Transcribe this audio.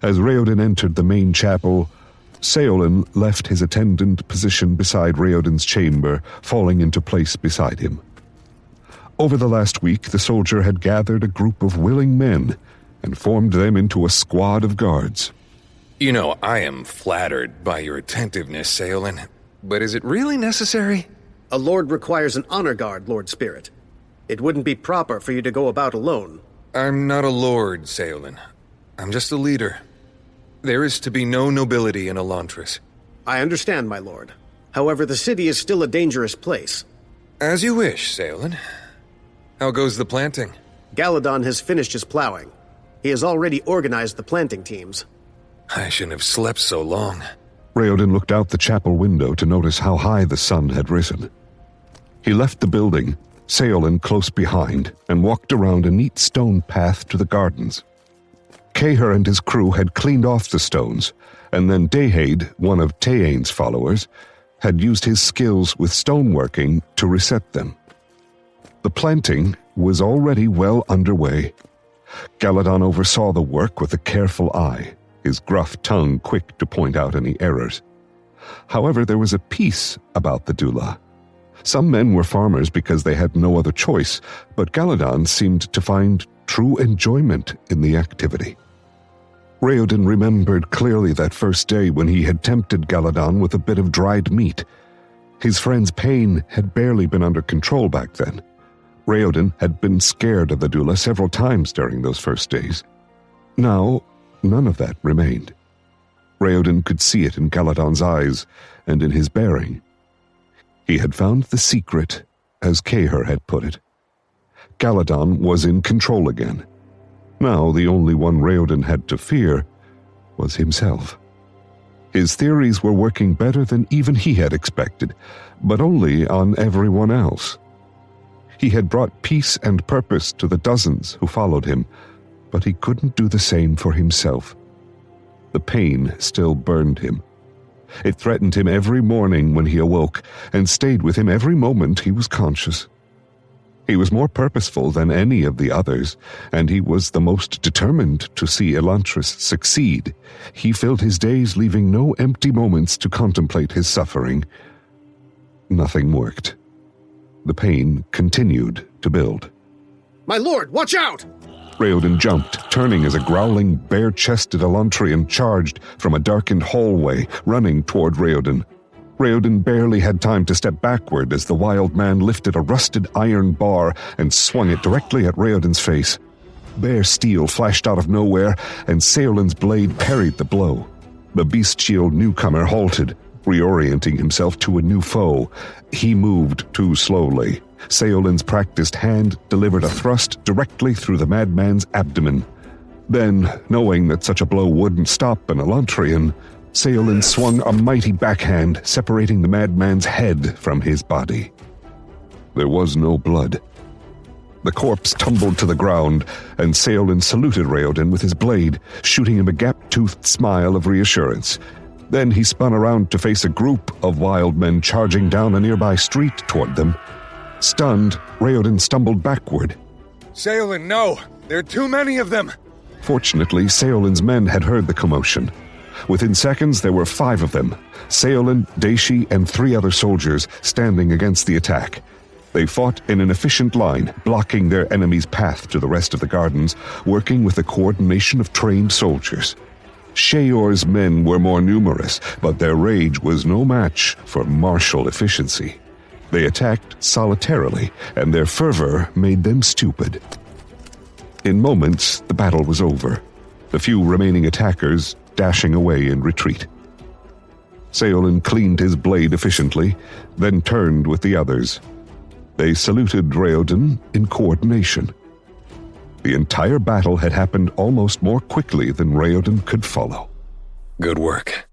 As Raoden entered the main chapel, Seolin left his attendant position beside Raoden's chamber, falling into place beside him. Over the last week, the soldier had gathered a group of willing men and formed them into a squad of guards. You know, I am flattered by your attentiveness, Seolin, but is it really necessary? A lord requires an honor guard, Lord Spirit. It wouldn't be proper for you to go about alone. I'm not a lord, Seolin. I'm just a leader. There is to be no nobility in Elantris. I understand, my lord. However, the city is still a dangerous place. As you wish, Seolin. How goes the planting? Galadon has finished his plowing. He has already organized the planting teams. I shouldn't have slept so long. Raoden looked out the chapel window to notice how high the sun had risen. He left the building, Seolin close behind, and walked around a neat stone path to the gardens. Cahir and his crew had cleaned off the stones, and then Dahade, one of Tayane's followers, had used his skills with stoneworking to reset them. The planting was already well underway. Galadon oversaw the work with a careful eye, his gruff tongue quick to point out any errors. However, there was a peace about the Dula. Some men were farmers because they had no other choice, but Galadon seemed to find true enjoyment in the activity. Raoden remembered clearly that first day when he had tempted Galadon with a bit of dried meat. His friend's pain had barely been under control back then. Raoden had been scared of the Dula several times during those first days. Now, none of that remained. Raoden could see it in Galadon's eyes and in his bearing. He had found the secret, as Cahir had put it. Galadon was in control again. Now the only one Raoden had to fear was himself. His theories were working better than even he had expected, but only on everyone else. He had brought peace and purpose to the dozens who followed him, but he couldn't do the same for himself. The pain still burned him. It threatened him every morning when he awoke, and stayed with him every moment he was conscious. He was more purposeful than any of the others, and he was the most determined to see Elantris succeed. He filled his days, leaving no empty moments to contemplate his suffering. Nothing worked. The pain continued to build. My lord, watch out! Raoden jumped, turning as a growling, bare-chested Elantrian charged from a darkened hallway, running toward Raoden. Raoden barely had time to step backward as the wild man lifted a rusted iron bar and swung it directly at Raoden's face. Bare steel flashed out of nowhere, and Seolin's blade parried the blow. The bestial newcomer halted, reorienting himself to a new foe. He moved too slowly. Seolin's practiced hand delivered a thrust directly through the madman's abdomen. Then, knowing that such a blow wouldn't stop an Elantrian, Seolin swung a mighty backhand, separating the madman's head from his body. There was no blood. The corpse tumbled to the ground, and Seolin saluted Raoden with his blade, shooting him a gap-toothed smile of reassurance. Then he spun around to face a group of wild men charging down a nearby street toward them. Stunned, Raoden stumbled backward. Seolin, no! There are too many of them! Fortunately, Seolin's men had heard the commotion. Within seconds, there were 5 of them, Seolin, Daishi, and 3 other soldiers standing against the attack. They fought in an efficient line, blocking their enemy's path to the rest of the gardens, working with the coordination of trained soldiers. Sheor's men were more numerous, but their rage was no match for martial efficiency. They attacked solitarily, and their fervor made them stupid. In moments, the battle was over, the few remaining attackers dashing away in retreat. Seolin cleaned his blade efficiently, then turned with the others. They saluted Raoden in coordination. The entire battle had happened almost more quickly than Raoden could follow. Good work.